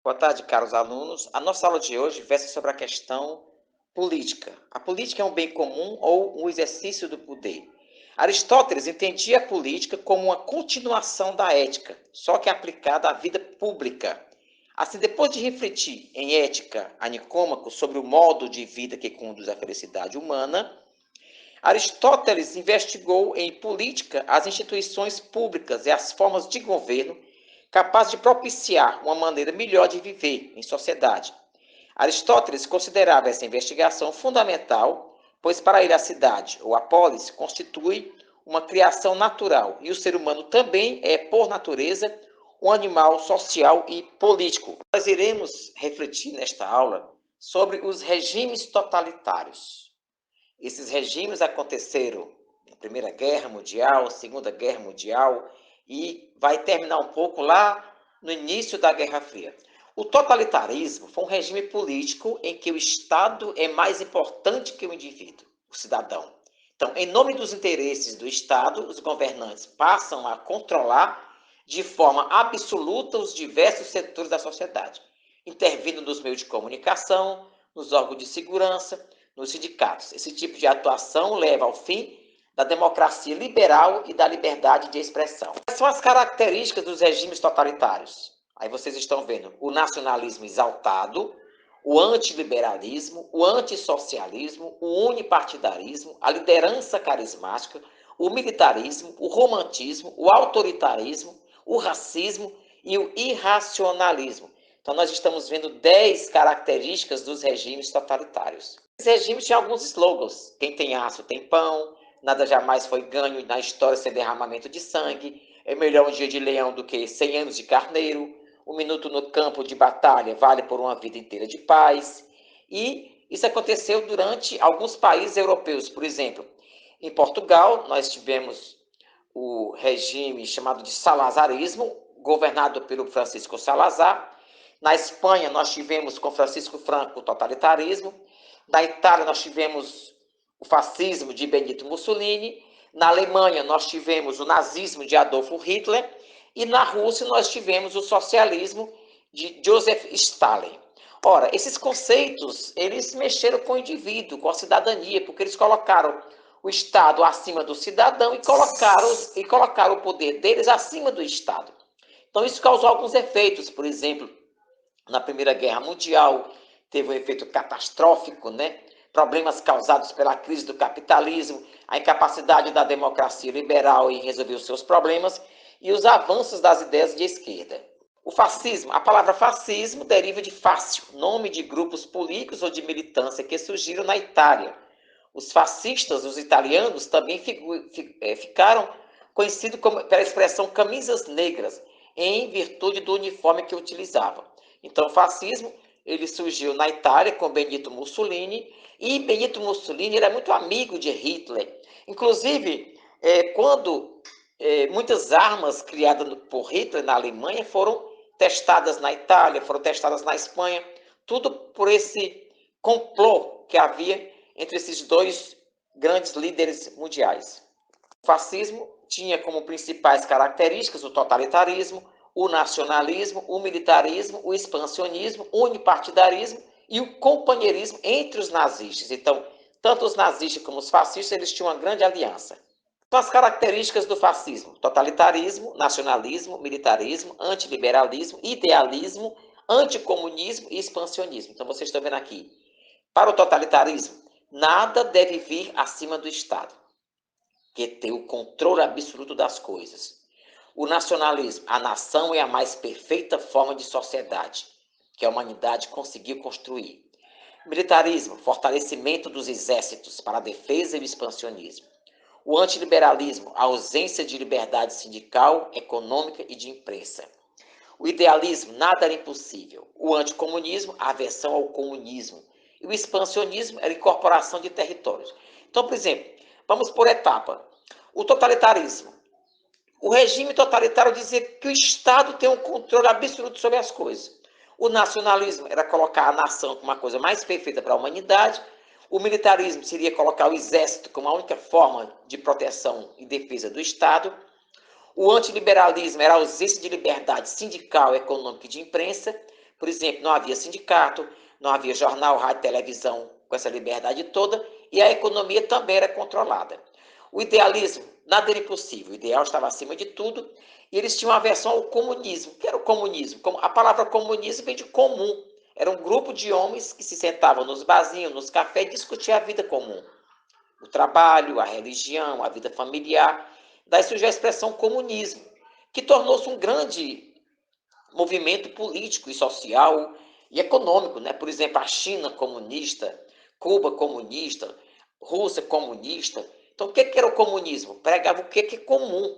Boa tarde, caros alunos. A nossa aula de hoje versa sobre a questão política. A política é um bem comum ou um exercício do poder? Aristóteles entendia a política como uma continuação da ética, só que aplicada à vida pública. Assim, depois de refletir em ética a Nicômaco sobre o modo de vida que conduz à felicidade humana, Aristóteles investigou em política as instituições públicas e as formas de governo capazes de propiciar uma maneira melhor de viver em sociedade. Aristóteles considerava essa investigação fundamental, pois para ele a cidade ou a polis constitui uma criação natural e o ser humano também é, por natureza, um animal social e político. Nós iremos refletir nesta aula sobre os regimes totalitários. Esses regimes aconteceram na Primeira Guerra Mundial, Segunda Guerra Mundial e vai terminar um pouco lá no início da Guerra Fria. O totalitarismo foi um regime político em que o Estado é mais importante que o indivíduo, o cidadão. Então, em nome dos interesses do Estado, os governantes passam a controlar de forma absoluta os diversos setores da sociedade, intervindo nos meios de comunicação, nos órgãos de segurança, nos sindicatos. Esse tipo de atuação leva ao fim da democracia liberal e da liberdade de expressão. Quais são as características dos regimes totalitários? Aí vocês estão vendo o nacionalismo exaltado, o antiliberalismo, o antissocialismo, o unipartidarismo, a liderança carismática, o militarismo, o romantismo, o autoritarismo, o racismo e o irracionalismo. Então, nós estamos vendo 10 características dos regimes totalitários. Esses regimes tinham alguns slogans. Quem tem aço tem pão, nada jamais foi ganho na história sem derramamento de sangue, é melhor um dia de leão do que 100 anos de carneiro, um minuto no campo de batalha vale por uma vida inteira de paz. E isso aconteceu durante alguns países europeus. Por exemplo, em Portugal, nós tivemos o regime chamado de salazarismo, governado pelo Francisco Salazar. Na Espanha, nós tivemos com Francisco Franco o totalitarismo. Na Itália, nós tivemos o fascismo de Benito Mussolini. Na Alemanha, nós tivemos o nazismo de Adolf Hitler. E na Rússia, nós tivemos o socialismo de Joseph Stalin. Ora, esses conceitos, eles mexeram com o indivíduo, com a cidadania, porque eles colocaram o Estado acima do cidadão e colocaram o poder deles acima do Estado. Então, isso causou alguns efeitos. Por exemplo, na Primeira Guerra Mundial, teve um efeito catastrófico, né? Problemas causados pela crise do capitalismo, a incapacidade da democracia liberal em resolver os seus problemas e os avanços das ideias de esquerda. O fascismo, a palavra fascismo deriva de fácio, nome de grupos políticos ou de militância que surgiram na Itália. Os fascistas, os italianos, também ficaram conhecidos pela expressão camisas negras, em virtude do uniforme que utilizavam. Então, o fascismo ele surgiu na Itália com Benito Mussolini, e Benito Mussolini era muito amigo de Hitler. Inclusive, quando muitas armas criadas por Hitler na Alemanha foram testadas na Itália, foram testadas na Espanha, tudo por esse complô que havia entre esses dois grandes líderes mundiais. O fascismo tinha como principais características o totalitarismo, o nacionalismo, o militarismo, o expansionismo, o unipartidarismo e o companheirismo entre os nazistas. Então, tanto os nazistas como os fascistas, eles tinham uma grande aliança. Então, as características do fascismo: totalitarismo, nacionalismo, militarismo, antiliberalismo, idealismo, anticomunismo e expansionismo. Então, vocês estão vendo aqui. Para o totalitarismo, nada deve vir acima do Estado, que tem o controle absoluto das coisas. O nacionalismo, a nação é a mais perfeita forma de sociedade que a humanidade conseguiu construir. Militarismo, fortalecimento dos exércitos para a defesa e o expansionismo. O antiliberalismo, a ausência de liberdade sindical, econômica e de imprensa. O idealismo, nada era impossível. O anticomunismo, a aversão ao comunismo. E o expansionismo era a incorporação de territórios. Então, por exemplo, vamos por etapa. O totalitarismo. O regime totalitário dizia que o Estado tem um controle absoluto sobre as coisas. O nacionalismo era colocar a nação como uma coisa mais perfeita para a humanidade. O militarismo seria colocar o exército como a única forma de proteção e defesa do Estado. O antiliberalismo era a ausência de liberdade sindical, econômica e de imprensa. Por exemplo, não havia sindicato, não havia jornal, rádio, televisão com essa liberdade toda, e a economia também era controlada. O idealismo, nada era impossível, o ideal estava acima de tudo, e eles tinham aversão ao comunismo. O que era o comunismo? A palavra comunismo vem de comum. Era um grupo de homens que se sentavam nos barzinhos, nos cafés e discutiam a vida comum. O trabalho, a religião, a vida familiar. Daí surgiu a expressão comunismo, que tornou-se um grande movimento político e social e econômico, né? Por exemplo, a China comunista, Cuba comunista, Rússia comunista. Então, o que era o comunismo? Pregava o que é comum.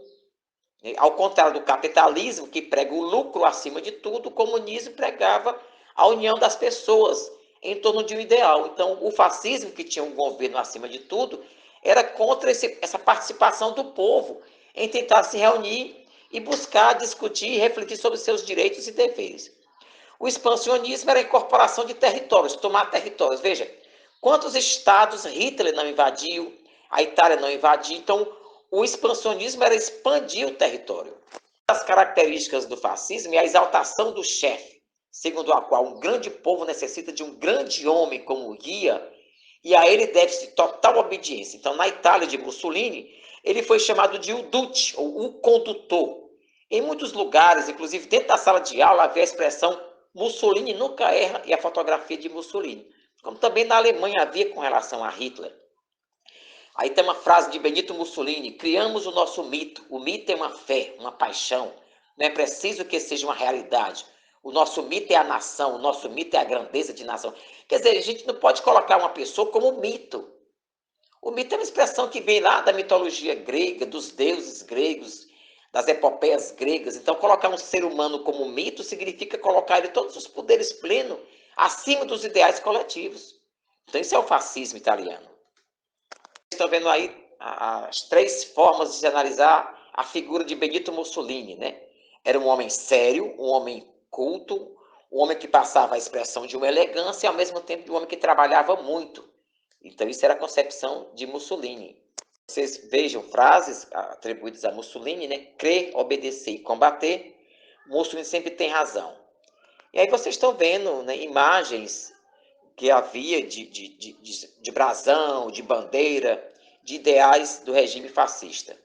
Ao contrário do capitalismo, que prega o lucro acima de tudo, o comunismo pregava a união das pessoas em torno de um ideal. Então, o fascismo, que tinha um governo acima de tudo, era contra essa participação do povo em tentar se reunir e buscar discutir e refletir sobre seus direitos e deveres. O expansionismo era a incorporação de territórios, tomar territórios. Veja, quantos estados Hitler não invadiu, a Itália não invadiu. Então, o expansionismo era expandir o território. As características do fascismo é a exaltação do chefe, segundo a qual um grande povo necessita de um grande homem como guia, e a ele deve-se total obediência. Então, na Itália de Mussolini, ele foi chamado de o Duce, ou o condutor. Em muitos lugares, inclusive dentro da sala de aula, havia a expressão Mussolini nunca erra e a fotografia de Mussolini. Como também na Alemanha havia com relação a Hitler. Aí tem uma frase de Benito Mussolini: criamos o nosso mito. O mito é uma fé, uma paixão. Não é preciso que seja uma realidade. O nosso mito é a nação, o nosso mito é a grandeza de nação. Quer dizer, a gente não pode colocar uma pessoa como mito. O mito é uma expressão que vem lá da mitologia grega, dos deuses gregos, das epopeias gregas. Então, colocar um ser humano como mito significa colocar ele todos os poderes plenos acima dos ideais coletivos. Então, isso é o fascismo italiano. Estão vendo aí as três formas de se analisar a figura de Benito Mussolini, né? Era um homem sério, um homem culto, um homem que passava a expressão de uma elegância e, ao mesmo tempo, de um homem que trabalhava muito. Então, isso era a concepção de Mussolini. Vocês vejam frases atribuídas a Mussolini, né? Crer, obedecer e combater. Mussolini sempre tem razão. E aí vocês estão vendo, né, imagens que havia de brasão, de bandeira, de ideais do regime fascista.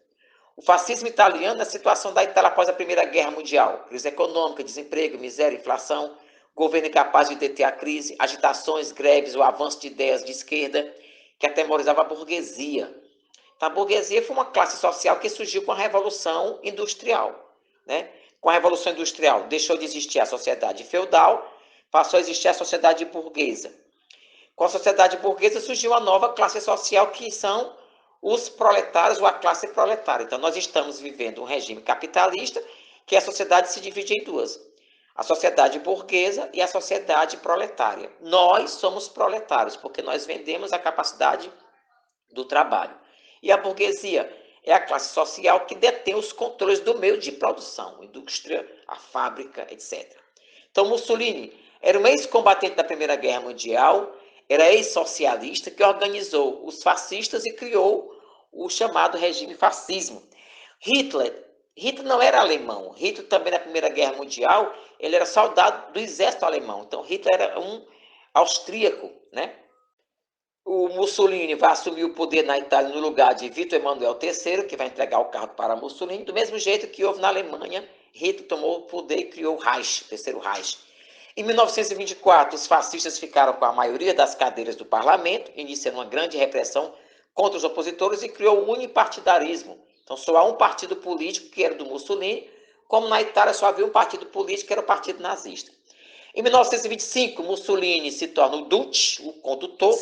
O fascismo italiano é a situação da Itália após a Primeira Guerra Mundial. Crise econômica, desemprego, miséria, inflação, governo incapaz de deter a crise, agitações, greves, o avanço de ideias de esquerda que atemorizava a burguesia. Então, a burguesia foi uma classe social que surgiu com a Revolução Industrial, né? Com a Revolução Industrial deixou de existir a sociedade feudal, passou a existir a sociedade burguesa. Com a sociedade burguesa surgiu uma nova classe social que são os proletários ou a classe proletária. Então, nós estamos vivendo um regime capitalista que a sociedade se divide em duas. A sociedade burguesa e a sociedade proletária. Nós somos proletários, porque nós vendemos a capacidade do trabalho. E a burguesia é a classe social que detém os controles do meio de produção, a indústria, a fábrica, etc. Então, Mussolini era um ex-combatente da Primeira Guerra Mundial, era ex-socialista que organizou os fascistas e criou o chamado regime fascismo. Hitler não era alemão. Hitler também na Primeira Guerra Mundial, ele era soldado do exército alemão. Então Hitler era um austríaco, né? O Mussolini vai assumir o poder na Itália no lugar de Vítor Emanuel III, que vai entregar o cargo para Mussolini, do mesmo jeito que houve na Alemanha. Hitler tomou o poder e criou o Reich, o terceiro Reich. Em 1924, os fascistas ficaram com a maioria das cadeiras do parlamento, iniciando uma grande repressão contra os opositores e criou o unipartidarismo. Então, só há um partido político, que era do Mussolini, como na Itália só havia um partido político, que era o Partido Nazista. Em 1925, Mussolini se torna o Duce, o condutor,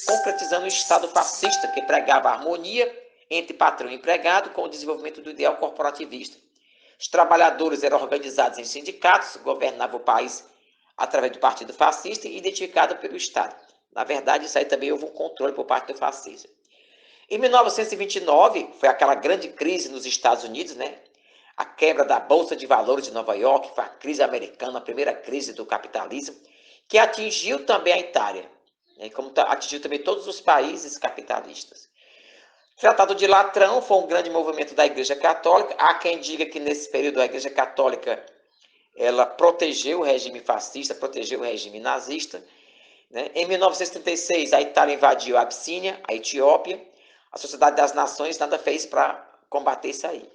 concretizando o Estado fascista, que pregava a harmonia entre patrão e empregado com o desenvolvimento do ideal corporativista. Os trabalhadores eram organizados em sindicatos, governavam o país através do Partido Fascista e identificado pelo Estado. Na verdade, isso aí também houve um controle por parte do fascismo. Em 1929, foi aquela grande crise nos Estados Unidos, né? A quebra da Bolsa de Valores de Nova York, foi a crise americana, a primeira crise do capitalismo, que atingiu também a Itália, né? Como atingiu também todos os países capitalistas. O Tratado de Latrão foi um grande movimento da Igreja Católica. Há quem diga que nesse período a Igreja Católica ela protegeu o regime fascista, protegeu o regime nazista, né? Em 1936, a Itália invadiu a Abissínia, a Etiópia. A Sociedade das Nações nada fez para combater isso aí.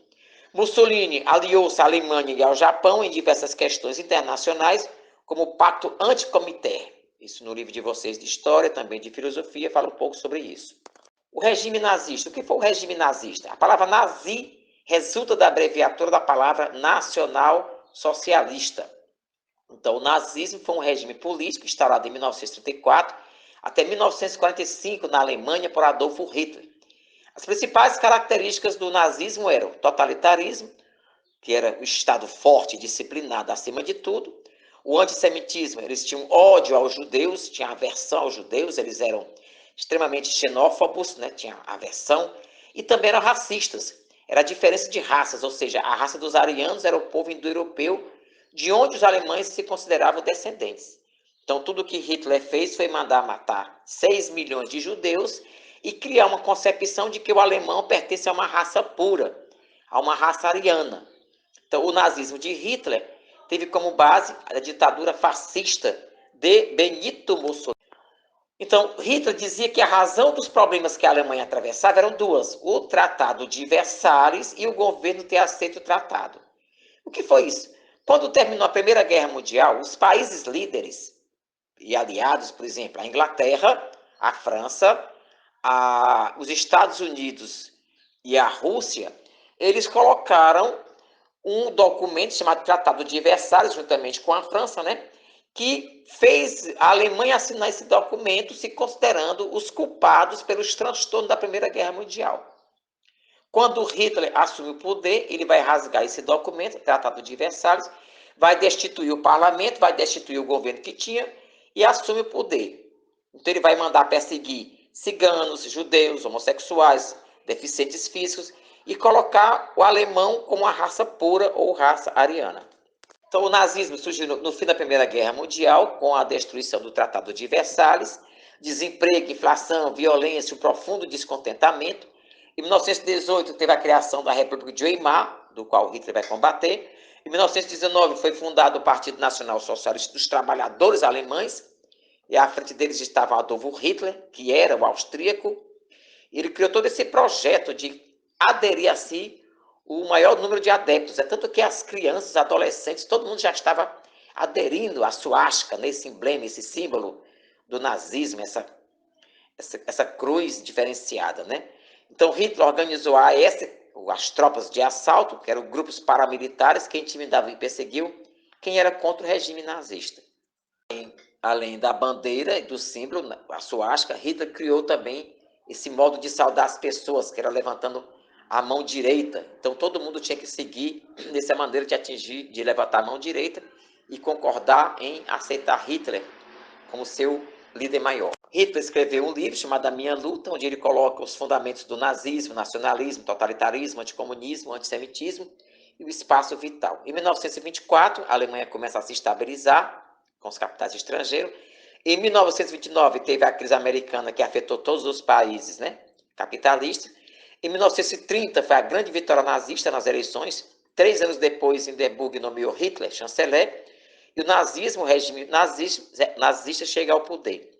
Mussolini aliou-se à Alemanha e ao Japão em diversas questões internacionais, como o Pacto Anticomité. Isso no livro de vocês de História, também de Filosofia, fala um pouco sobre isso. O regime nazista. O que foi o regime nazista? A palavra nazi resulta da abreviatura da palavra nacional socialista. Então, o nazismo foi um regime político instaurado em 1934 até 1945 na Alemanha por Adolf Hitler. As principais características do nazismo eram o totalitarismo, que era o Estado forte e disciplinado acima de tudo, o antissemitismo, eles tinham ódio aos judeus, tinham aversão aos judeus, eles eram extremamente xenófobos, né? Tinham aversão, e também eram racistas. Era a diferença de raças, ou seja, a raça dos arianos era o povo indo-europeu, de onde os alemães se consideravam descendentes. Então, tudo que Hitler fez foi mandar matar 6 milhões de judeus e criar uma concepção de que o alemão pertence a uma raça pura, a uma raça ariana. Então, o nazismo de Hitler teve como base a ditadura fascista de Benito Mussolini. Então, Hitler dizia que a razão dos problemas que a Alemanha atravessava eram duas: o Tratado de Versalhes e o governo ter aceito o tratado. O que foi isso? Quando terminou a Primeira Guerra Mundial, os países líderes e aliados, por exemplo, a Inglaterra, a França, os Estados Unidos e a Rússia, eles colocaram um documento chamado Tratado de Versalhes, juntamente com a França, né, que fez a Alemanha assinar esse documento, se considerando os culpados pelos transtornos da Primeira Guerra Mundial. Quando Hitler assume o poder, ele vai rasgar esse documento, Tratado de Versalhes, vai destituir o parlamento, vai destituir o governo que tinha e assume o poder. Então ele vai mandar perseguir ciganos, judeus, homossexuais, deficientes físicos e colocar o alemão como uma raça pura ou raça ariana. Então o nazismo surgiu no fim da Primeira Guerra Mundial, com a destruição do Tratado de Versalhes, desemprego, inflação, violência, um profundo descontentamento. Em 1918 teve a criação da República de Weimar, do qual Hitler vai combater. Em 1919 foi fundado o Partido Nacional Socialista dos Trabalhadores Alemães, e à frente deles estava Adolf Hitler, que era o austríaco. Ele criou todo esse projeto de aderir a si o maior número de adeptos. É tanto que as crianças, adolescentes, todo mundo já estava aderindo à suástica, nesse emblema, esse símbolo do nazismo, essa cruz diferenciada, né? Então Hitler organizou a AS, as tropas de assalto, que eram grupos paramilitares que intimidavam e perseguiam quem era contra o regime nazista. Além da bandeira e do símbolo, a suástica, Hitler criou também esse modo de saudar as pessoas, que era levantando a mão direita. Então todo mundo tinha que seguir nessa maneira de atingir, de levantar a mão direita e concordar em aceitar Hitler como seu líder maior. Hitler escreveu um livro chamado A Minha Luta, onde ele coloca os fundamentos do nazismo, nacionalismo, totalitarismo, anticomunismo, antissemitismo e o espaço vital. Em 1924, a Alemanha começa a se estabilizar com os capitais estrangeiros. Em 1929, teve a crise americana que afetou todos os países, né, capitalistas. Em 1930, foi a grande vitória nazista nas eleições. 3 anos depois, Hindenburg nomeou Hitler chanceler. E o nazismo, o regime nazista, chega ao poder.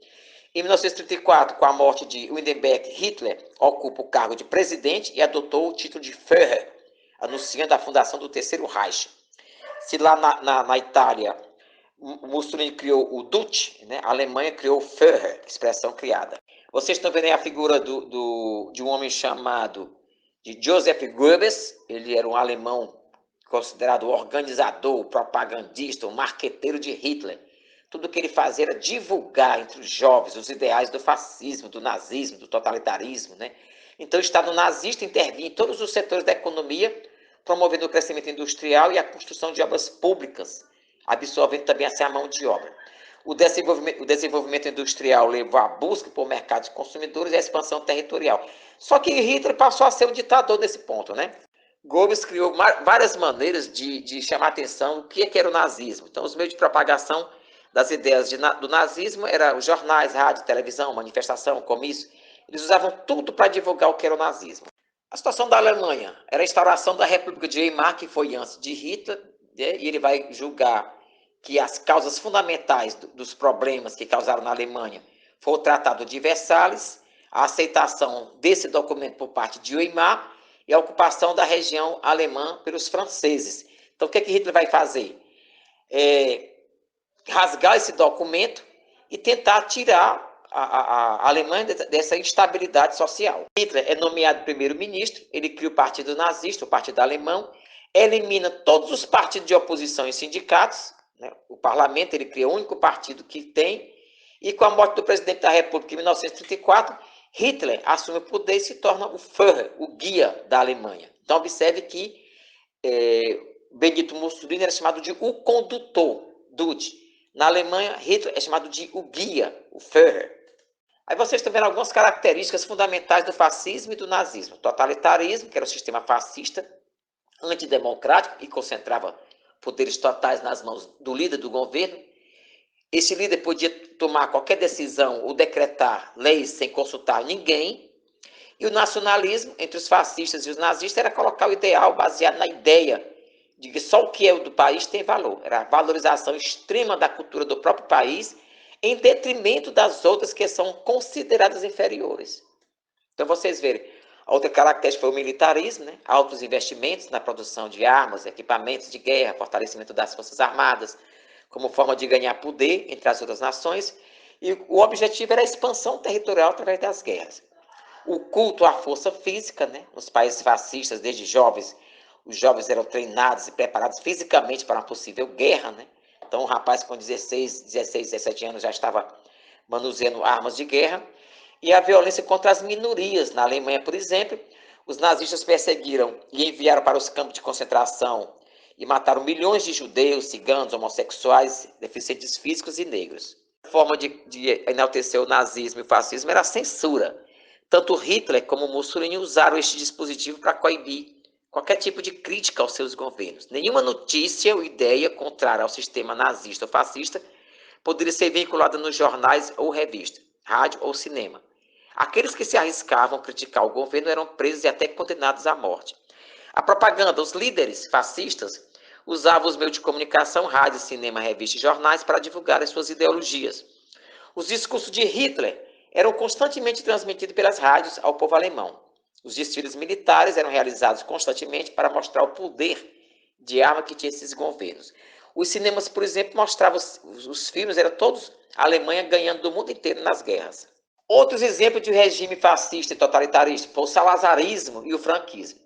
Em 1934, com a morte de Hindenburg, Hitler ocupa o cargo de presidente e adotou o título de Führer, anunciando a fundação do Terceiro Reich. Se lá na Itália, Mussolini criou o Duce, né, a Alemanha criou o Führer, expressão criada. Vocês estão vendo aí a figura de um homem chamado de Joseph Goebbels. Ele era um alemão considerado o organizador, o propagandista, o marqueteiro de Hitler. Tudo que ele fazia era divulgar entre os jovens os ideais do fascismo, do nazismo, do totalitarismo, né? Então o Estado nazista intervinha em todos os setores da economia, promovendo o crescimento industrial e a construção de obras públicas, absorvendo também assim a mão de obra. O desenvolvimento industrial levou à busca por mercados consumidores e à expansão territorial. Só que Hitler passou a ser um ditador nesse ponto, né? Goebbels criou várias maneiras de chamar a atenção do que era o nazismo. Então, os meios de propagação das ideias do nazismo eram os jornais, rádio, televisão, manifestação, comício. Eles usavam tudo para divulgar o que era o nazismo. A situação da Alemanha era a instauração da República de Weimar, que foi antes de Hitler, né? E ele vai julgar que as causas fundamentais dos problemas que causaram na Alemanha foi o Tratado de Versalhes, a aceitação desse documento por parte de Weimar e a ocupação da região alemã pelos franceses. Então, o que Hitler vai fazer? Rasgar esse documento e tentar tirar a Alemanha dessa instabilidade social. Hitler é nomeado primeiro-ministro, ele cria o Partido Nazista, o Partido Alemão, elimina todos os partidos de oposição e sindicatos, né? O parlamento, ele cria o único partido que tem, e com a morte do presidente da República em 1934, Hitler assume o poder e se torna o Führer, o guia da Alemanha. Então, observe que Benito Mussolini era chamado de o condutor, Dude. Na Alemanha, Hitler é chamado de o guia, o Führer. Aí vocês estão vendo algumas características fundamentais do fascismo e do nazismo. Totalitarismo, que era o sistema fascista, antidemocrático e concentrava poderes totais nas mãos do líder do governo. Esse líder podia tomar qualquer decisão ou decretar leis sem consultar ninguém. E o nacionalismo, entre os fascistas e os nazistas, era colocar o ideal baseado na ideia de que só o que é do país tem valor. Era a valorização extrema da cultura do próprio país em detrimento das outras que são consideradas inferiores. Então, vocês verem, a outra característica foi o militarismo, né? Altos investimentos na produção de armas, equipamentos de guerra, fortalecimento das forças armadas, como forma de ganhar poder entre as outras nações, e o objetivo era a expansão territorial através das guerras. O culto à força física, né? Nos países fascistas, desde jovens, os jovens eram treinados e preparados fisicamente para uma possível guerra, né? Então, um rapaz com 16, 17 anos já estava manuseando armas de guerra. E a violência contra as minorias. Na Alemanha, por exemplo, os nazistas perseguiram e enviaram para os campos de concentração e mataram milhões de judeus, ciganos, homossexuais, deficientes físicos e negros. A forma de enaltecer o nazismo e o fascismo era a censura. Tanto Hitler como Mussolini usaram este dispositivo para coibir qualquer tipo de crítica aos seus governos. Nenhuma notícia ou ideia contrária ao sistema nazista ou fascista poderia ser vinculada nos jornais ou revistas, rádio ou cinema. Aqueles que se arriscavam a criticar o governo eram presos e até condenados à morte. A propaganda, os líderes fascistas usavam os meios de comunicação, rádio, cinema, revistas e jornais para divulgar as suas ideologias. Os discursos de Hitler eram constantemente transmitidos pelas rádios ao povo alemão. Os desfiles militares eram realizados constantemente para mostrar o poder de arma que tinha esses governos. Os cinemas, por exemplo, mostravam os filmes, eram todos a Alemanha ganhando do mundo inteiro nas guerras. Outros exemplos de regime fascista e totalitarista foi o salazarismo e o franquismo.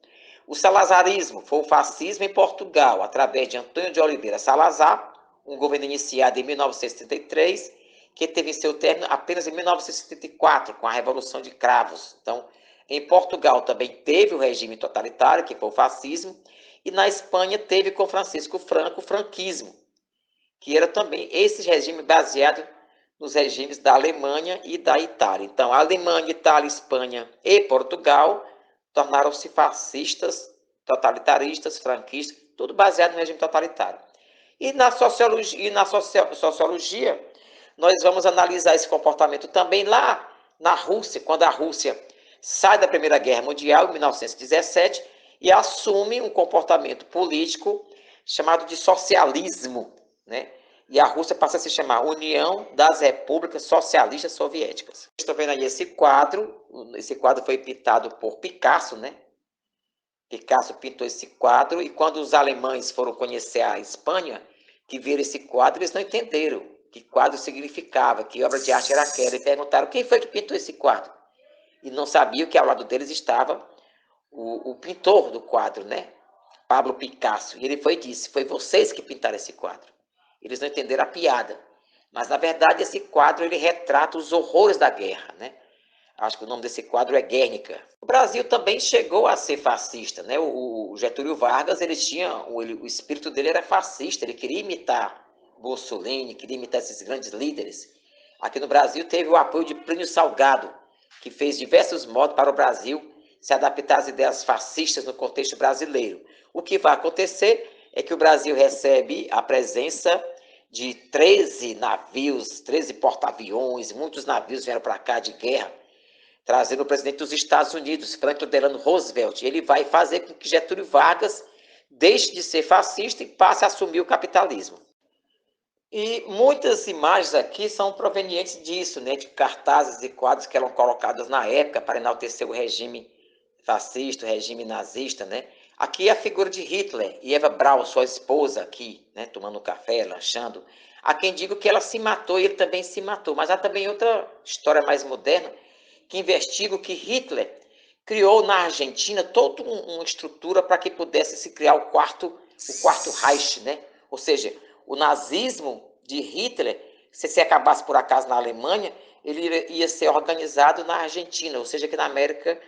O salazarismo foi o fascismo em Portugal, através de Antônio de Oliveira Salazar, um governo iniciado em 1933, que teve seu término apenas em 1974, com a Revolução de Cravos. Então, em Portugal também teve o regime totalitário, que foi o fascismo, e na Espanha teve com Francisco Franco o franquismo, que era também esse regime baseado nos regimes da Alemanha e da Itália. Então, a Alemanha, Itália, Espanha e Portugal tornaram-se fascistas, totalitaristas, franquistas, tudo baseado no regime totalitário. E na sociologia, nós vamos analisar esse comportamento também lá na Rússia, quando a Rússia sai da Primeira Guerra Mundial, em 1917, e assume um comportamento político chamado de socialismo, né? E a Rússia passa a se chamar União das Repúblicas Socialistas Soviéticas. Estou vendo aí esse quadro foi pintado por Picasso, né? Picasso pintou esse quadro, e quando os alemães foram conhecer a Espanha, que viram esse quadro, eles não entenderam que quadro significava, que obra de arte era aquela, e perguntaram quem foi que pintou esse quadro. E não sabiam que ao lado deles estava o pintor do quadro, né? Pablo Picasso. E ele disse, foi vocês que pintaram esse quadro. Eles não entenderam a piada. Mas, na verdade, esse quadro ele retrata os horrores da guerra, né? Acho que o nome desse quadro é Guernica. O Brasil também chegou a ser fascista, né? O Getúlio Vargas, o espírito dele era fascista, ele queria imitar Mussolini, queria imitar esses grandes líderes. Aqui no Brasil teve o apoio de Plínio Salgado, que fez diversos modos para o Brasil se adaptar às ideias fascistas no contexto brasileiro. O que vai acontecer é que o Brasil recebe a presença de 13 navios, 13 porta-aviões, muitos navios vieram para cá de guerra, trazendo o presidente dos Estados Unidos, Franklin Delano Roosevelt. Ele vai fazer com que Getúlio Vargas deixe de ser fascista e passe a assumir o capitalismo. E muitas imagens aqui são provenientes disso, né, de cartazes e quadros que eram colocados na época para enaltecer o regime fascista, o regime nazista, né? Aqui é a figura de Hitler e Eva Braun, sua esposa, aqui, né, tomando um café, lanchando. Há quem diga que ela se matou e ele também se matou, mas há também outra história mais moderna que investiga que Hitler criou na Argentina toda uma estrutura para que pudesse se criar o quarto Reich, né? Ou seja, o nazismo de Hitler, se acabasse por acaso na Alemanha, ele ia ser organizado na Argentina, ou seja, aqui na América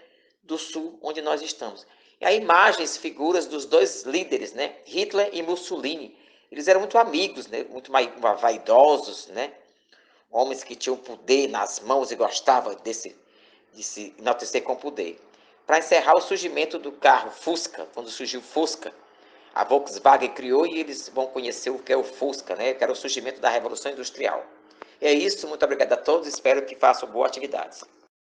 do Sul, onde nós estamos. E há imagens, figuras dos dois líderes, né? Hitler e Mussolini. Eles eram muito amigos, né? Muito vaidosos, né? Homens que tinham poder nas mãos e gostavam de se enaltecer com poder. Para encerrar, o surgimento do carro Fusca, quando surgiu o Fusca, a Volkswagen criou e eles vão conhecer o que é o Fusca, né? Que era o surgimento da Revolução Industrial. É isso, muito obrigado a todos, espero que façam boas atividades.